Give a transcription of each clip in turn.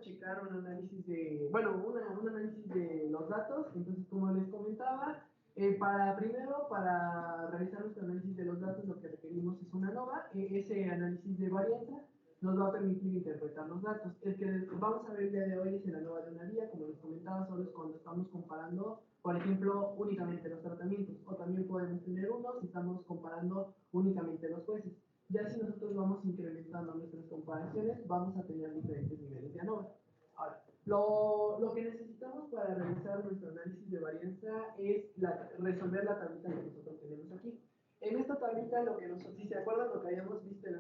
checar un análisis de, bueno, un análisis de los datos. Entonces, como les comentaba, para realizar nuestro análisis de los datos, lo que requerimos es una ANOVA. Ese análisis de varianza nos va a permitir interpretar los datos. El que vamos a ver el día de hoy es el ANOVA de una vía. Como les comentaba, solo es cuando estamos comparando, por ejemplo, únicamente los tratamientos, o también podemos tener uno si estamos comparando únicamente los jueces. Ya si nosotros vamos incrementando nuestras comparaciones, vamos a tener diferentes niveles de ANOVA. Ahora, lo que necesitamos para realizar nuestro análisis de varianza es resolver la tablita que nosotros tenemos aquí. En esta tablita, si se acuerdan lo que habíamos visto en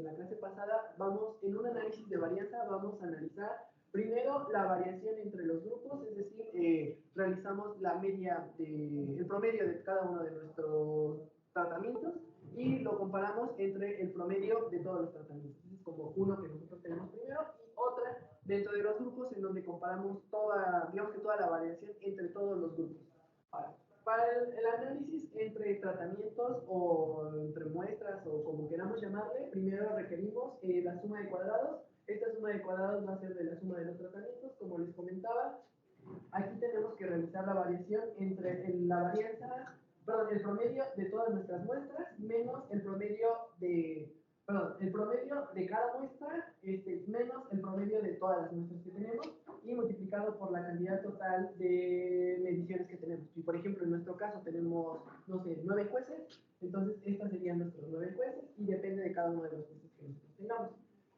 la clase pasada, en un análisis de varianza vamos a analizar primero la variación entre los grupos, es decir, realizamos el promedio de cada uno de nuestros tratamientos y lo comparamos entre el promedio de todos los tratamientos. Es como uno que nosotros tenemos primero y otra dentro de los grupos en donde comparamos digamos que toda la variación entre todos los grupos. Ahora, para el análisis entre tratamientos o entre muestras o como queramos llamarle, primero requerimos la suma de cuadrados. Esta suma de cuadrados va a ser de la suma de los tratamientos, como les comentaba. Aquí tenemos que realizar la variación entre el promedio de todas nuestras muestras menos el promedio de cada muestra menos el promedio de todas las muestras que tenemos y multiplicado por la cantidad total de mediciones que tenemos. Y por ejemplo, en nuestro caso tenemos, no sé, 9 jueces, entonces estas serían nuestros 9 jueces y depende de cada uno de los jueces que nosotros tengamos.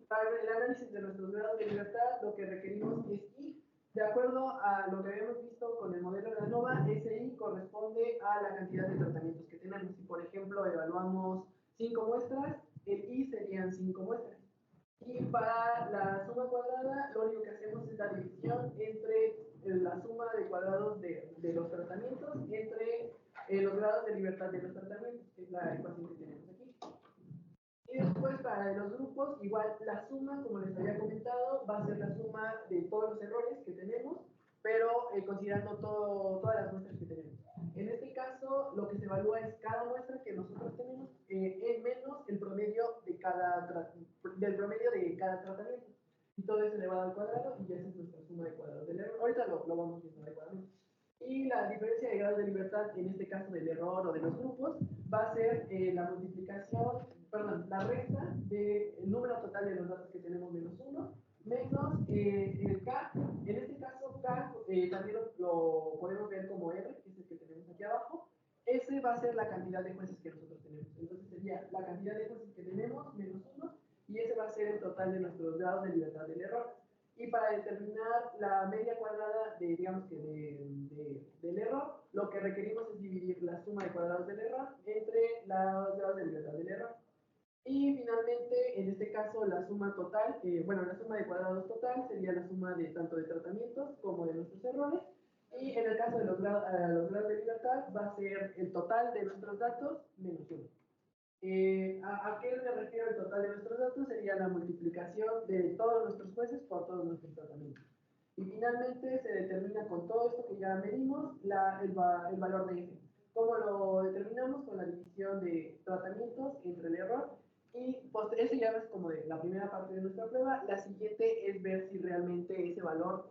Para el análisis de nuestros grados de libertad, lo que requerimos es I. De acuerdo a lo que habíamos visto con el modelo de ANOVA, ese I corresponde a la cantidad de tratamientos que tenemos. Si, por ejemplo, evaluamos 5 muestras, el I serían 5 muestras. Y para la suma cuadrada, lo único que hacemos es la división entre la suma de cuadrados de los tratamientos entre los grados de libertad de los tratamientos, que es la ecuación que tenemos aquí. Y después para los grupos, igual la suma, como les había comentado, va a ser la suma de todos los errores que tenemos, pero considerando todas las muestras que tenemos. En este caso, lo que se evalúa es cada muestra que nosotros tenemos menos el promedio del promedio de cada tratamiento. Y todo eso elevado al cuadrado, y ya esa es nuestra suma de cuadrados del error. Ahorita lo vamos viendo adecuadamente. Y la diferencia de grados de libertad, en este caso del error o de los grupos, va a ser la resta del número total de los datos que tenemos menos 1, menos el K. En este caso, K también lo podemos ver como R, que es el que tenemos aquí abajo. Ese va a ser la cantidad de jueces que nosotros tenemos. Entonces sería la cantidad de jueces que tenemos menos 1, y ese va a ser el total de nuestros grados de libertad del error. Y para determinar la media cuadrada del error, lo que requerimos es dividir la suma de cuadrados del error entre los grados de libertad del error. Y finalmente, en este caso, la suma total, la suma de cuadrados total sería la suma de tanto de tratamientos como de nuestros errores. Y en el caso de los grados de libertad, va a ser el total de nuestros datos menos 1. ¿A qué me refiero el total de nuestros datos? Sería la multiplicación de todos nuestros jueces por todos nuestros tratamientos. Y finalmente se determina con todo esto que ya medimos el valor de F. ¿Cómo lo determinamos? Con la división de tratamientos entre el error. Y pues, ese ya es como de la primera parte de nuestra prueba. La siguiente es ver si realmente ese valor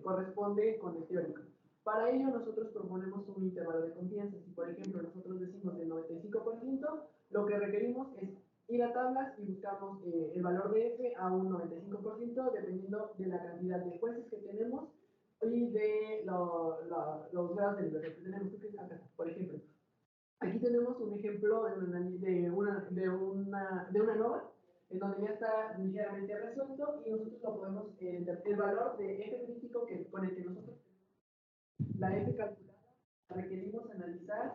corresponde con el teórico. Para ello nosotros proponemos un intervalo de confianza. Si por ejemplo nosotros decimos del 95%, lo que requerimos es ir a tablas y buscamos el valor de F a un 95%, dependiendo de la cantidad de jueces que tenemos y de los grados de libertad que tenemos. Por ejemplo, aquí tenemos un ejemplo de una ANOVA, en donde ya está ligeramente resuelto y nosotros lo podemos, el valor de F crítico con el que nosotros la F calculada, requerimos analizar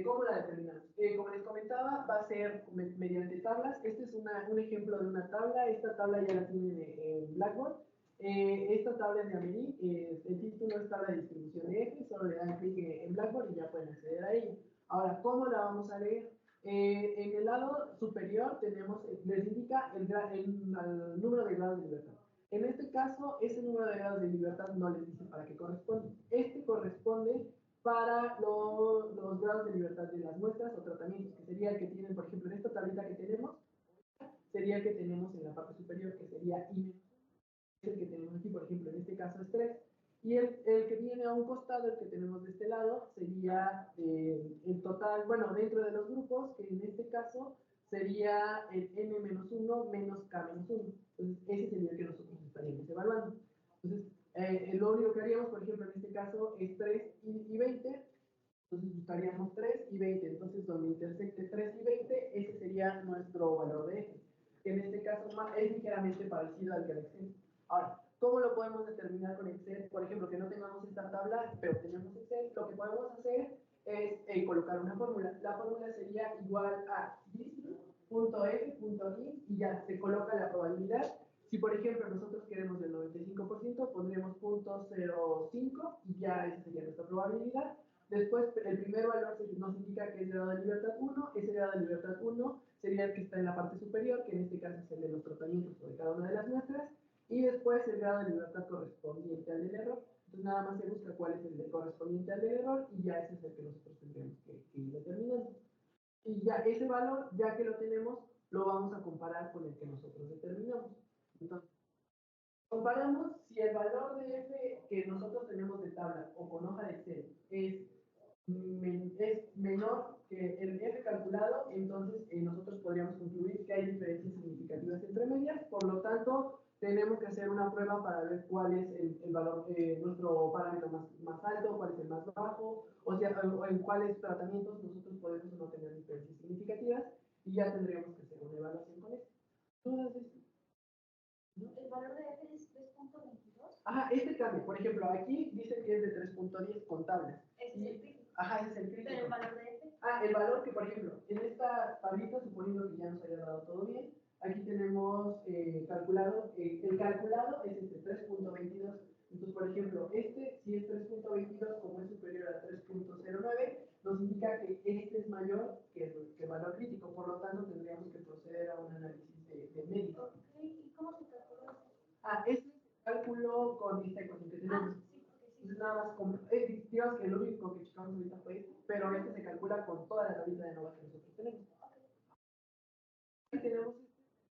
cómo la determinamos. Como les comentaba, va a ser mediante tablas. Este es un ejemplo de una tabla. Esta tabla ya la tienen en Blackboard. Esta tabla es de Amelie. El título es tabla de distribución de F. Solo le dan clic en Blackboard y ya pueden acceder a ella. Ahora, ¿cómo la vamos a leer? En el lado superior les indica el número de grados de libertad. En este caso, ese número de grados de libertad no les dice para qué corresponde. Este corresponde para los grados de libertad de las muestras o tratamientos, que sería el que tienen, por ejemplo, en esta tablita que tenemos, sería el que tenemos en la parte superior, que sería I-. es el que tenemos aquí, por ejemplo, en este caso es 3. Y el que viene a un costado, el que tenemos de este lado, sería el total, bueno, dentro de los grupos, que en este caso sería el n-1 menos k-1. Entonces, ese sería el que nosotros estaríamos evaluando. Entonces, lo único que haríamos, por ejemplo, en este caso es 3 y 20. Entonces buscaríamos 3 y 20. Entonces, donde intersecte 3 y 20, ese sería nuestro valor de F, que en este caso es ligeramente parecido al que el Excel. Ahora, ¿cómo lo podemos determinar con Excel? Por ejemplo, que no tengamos esta tabla, pero tenemos Excel. Lo que podemos hacer es colocar una fórmula. La fórmula sería igual a this.f.in y ya se coloca la probabilidad. Si, por ejemplo, nosotros queremos el 95%, pondremos 0.05 y ya esa sería nuestra probabilidad. Después, el primer valor nos indica que es grado de libertad 1. Ese grado de libertad 1 sería el que está en la parte superior, que en este caso es el de los tratamientos de cada una de las muestras. Y después el grado de libertad correspondiente al del error. Entonces, nada más se busca cuál es el correspondiente al del error y ya ese es el que nosotros tendremos que ir determinando. Y ya ese valor, ya que lo tenemos, lo vamos a comparar con el que nosotros determinamos. Entonces, comparamos si el valor de F que nosotros tenemos de tabla o con hoja de Excel es menor que el F calculado, entonces nosotros podríamos concluir que hay diferencias significativas entre medias. Por lo tanto, tenemos que hacer una prueba para ver cuál es el valor, nuestro parámetro más alto, cuál es el más bajo, o sea, en cuáles tratamientos nosotros podemos o no tener diferencias significativas, y ya tendríamos que hacer una evaluación con esto. ¿Dudas de esto? ¿No? ¿El valor de F es 3.22? Ajá, este cambia. Por ejemplo, aquí dice que es de 3.10 con tablas. Ese es el crítico. Ajá, ese es el crítico. ¿Pero el valor de F? Ah, el valor que, por ejemplo, en esta tablita, suponiendo que ya nos haya dado todo bien, aquí tenemos calculado, el calculado es este 3.22. Entonces, por ejemplo, este, si es 3.22, como es superior a 3.09, nos indica que este es mayor que el valor crítico. Por lo tanto, tendríamos que proceder a un análisis de medios. Ok, ¿y cómo se calcula eso? Ah, este es el cálculo con esta ecuación que tenemos. Sí, porque sí. Entonces, nada más, digamos que lo único que checamos ahorita fue esto, pero este se calcula con toda la tablita de NOVA que nosotros tenemos. Aquí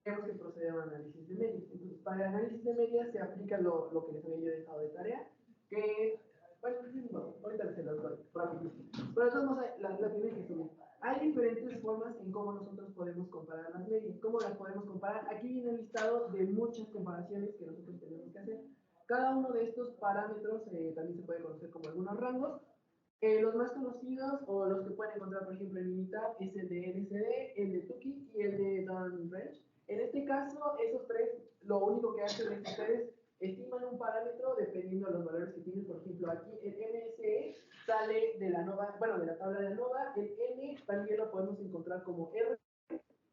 tenemos que proceder a un análisis de medias. Entonces, para el análisis de medias se aplica lo que les había yo dejado de tarea, que, bueno, ahorita se los doy rapidísimo. Pero de todos modos, la tienen que subir. Hay diferentes formas en cómo nosotros podemos comparar las medias. ¿Cómo las podemos comparar? Aquí viene un listado de muchas comparaciones que nosotros tenemos que hacer. Cada uno de estos parámetros también se puede conocer como algunos rangos. Los más conocidos o los que pueden encontrar, por ejemplo, en Unitab es el de LCD, el de Tukey y el de Downrange. En este caso, esos tres, lo único que hacen es que ustedes estiman un parámetro dependiendo de los valores que tienen. Por ejemplo, aquí el MSE sale de la NOVA, bueno, de la tabla de la NOVA. El N también lo podemos encontrar como R,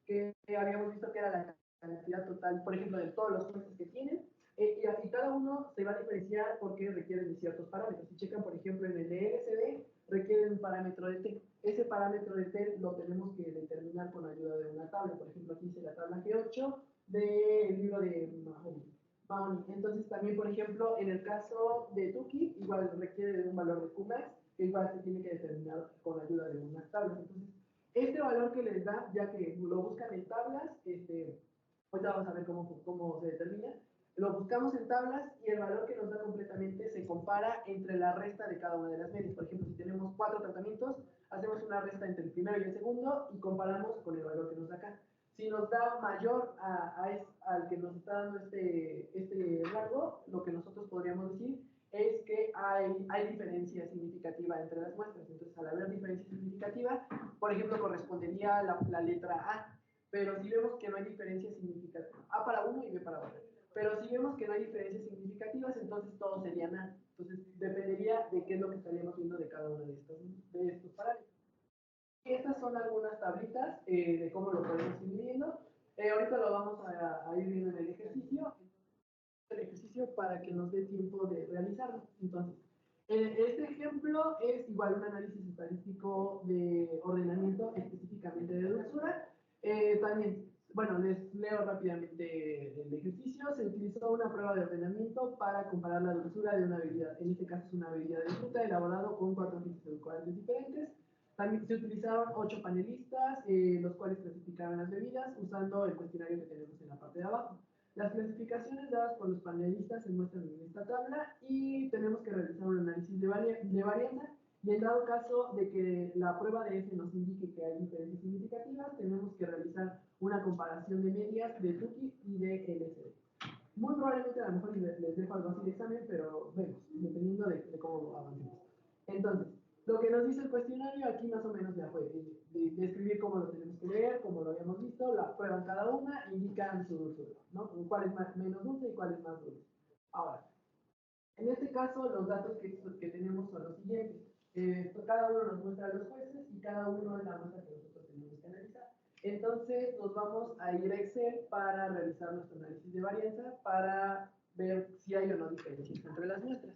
que habíamos visto que era la cantidad total, por ejemplo, de todos los jueces que tienen. Y cada uno se va a diferenciar porque requieren de ciertos parámetros. Si checan, por ejemplo, en el de LCD, requieren un parámetro de T. Ese parámetro de T lo tenemos que determinar con ayuda de una tabla. Por ejemplo, aquí dice la tabla G8 del libro de Mahoney. Entonces, también, por ejemplo, en el caso de Tukey, igual requiere de un valor de Qmax, que igual se tiene que determinar con ayuda de unas tablas. Entonces, este valor que les da, ya que lo buscan en tablas, ahorita vamos a ver cómo se determina, lo buscamos en tablas y el valor que nos da completamente se compara entre la resta de cada una de las medias. Por ejemplo, si tenemos 4 tratamientos, hacemos una resta entre el primero y el segundo y comparamos con el valor que nos da acá. Si nos da mayor al que nos está dando este rango, lo que nosotros podríamos decir es que hay diferencia significativa entre las muestras. Entonces, al haber diferencia significativa, por ejemplo, correspondería la letra A. Pero si vemos que no hay diferencia significativa, A para uno y B para otro. Pero si vemos que no hay diferencias significativas, entonces todos serían A. Entonces, dependería de qué es lo que estaríamos viendo de cada uno de estos parámetros. Estas son algunas tablitas de cómo lo podemos ir viendo. Ahorita lo vamos a ir viendo en el ejercicio. El ejercicio para que nos dé tiempo de realizarlo. Entonces, este ejemplo es igual un análisis estadístico de ordenamiento, específicamente de dulzura. También, bueno, les leo rápidamente el ejercicio. Se utilizó una prueba de ordenamiento para comparar la dulzura de una bebida. En este caso es una bebida de fruta elaborado con 4 agentes edulcorantes diferentes. También se utilizaron 8 panelistas, los cuales clasificaron las bebidas usando el cuestionario que tenemos en la parte de abajo. Las clasificaciones dadas por los panelistas se muestran en esta tabla y tenemos que realizar un análisis de varianza. Y en dado caso de que la prueba de F nos indique que hay diferencias significativas, tenemos que realizar una comparación de medias de Tukey y de LSD. Muy probablemente a lo mejor les dejo algo así de examen, pero vemos, dependiendo de cómo avancemos. Entonces, lo que nos dice el cuestionario, aquí más o menos ya fue describir cómo lo tenemos que leer, como lo habíamos visto, la prueban cada una, indican su dulzura, ¿no? Cuál es menos dulce y cuál es más dulce. Ahora, en este caso, los datos que tenemos son los siguientes. Cada uno nos muestra a los jueces y cada uno es la muestra que nosotros tenemos que analizar. Entonces, nos vamos a ir a Excel para realizar nuestro análisis de varianza para ver si hay o no diferencias entre las muestras.